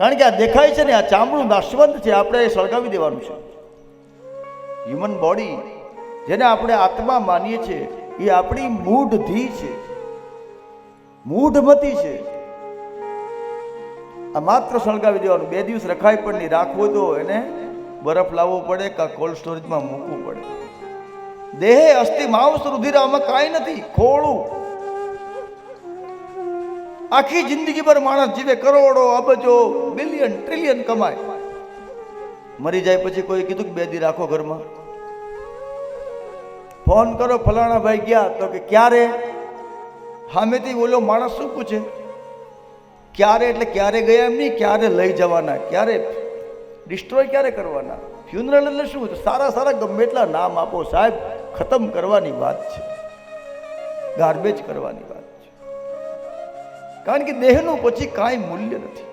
કારણ કે આ દેખાય છે ને, આ ચામડું નાશવંત છે, આપણે સળગાવી દેવાનું છે. હ્યુમન બોડી જેને આપણે આત્મા માનીએ છીએ એ આપણી મૂઢધિ છે, મૂઢમતી છે. આ માત્ર સળગાવી દેવાનું. 2 દિવસ રખાય પણ નહીં. રાખવો તો એને બરફ લાવવો પડે કે કોલ્ડ સ્ટોરેજમાં મૂકવું પડે. દેહે અસ્થિ માંસ રુધિર, આમાં કાંઈ નથી, ખોળું. આખી જિંદગી પર માણસ જીવે, કરોડો અબજો બિલિયન ટ્રિલિયન કમાય, મરી જાય પછી કોઈ કીધું કે 2 દી રાખો ઘરમાં? ફોન કરો, ફલાણા ભાઈ ગયા, તો કે ક્યારે? સામેથી બોલો માણસ શું પૂછે? ક્યારે એટલે ક્યારે ગયા એમ નહીં, ક્યારે લઈ જવાના, ક્યારે ડિસ્ટ્રોય ક્યારે કરવાના. ફ્યુનરલ એટલે શું? સારા સારા ગમે એટલા નામ આપો સાહેબ, ખતમ કરવાની વાત છે, ગાર્બેજ કરવાની વાત છે. કારણ કે દેહનું પછી કાંઈ મૂલ્ય નથી.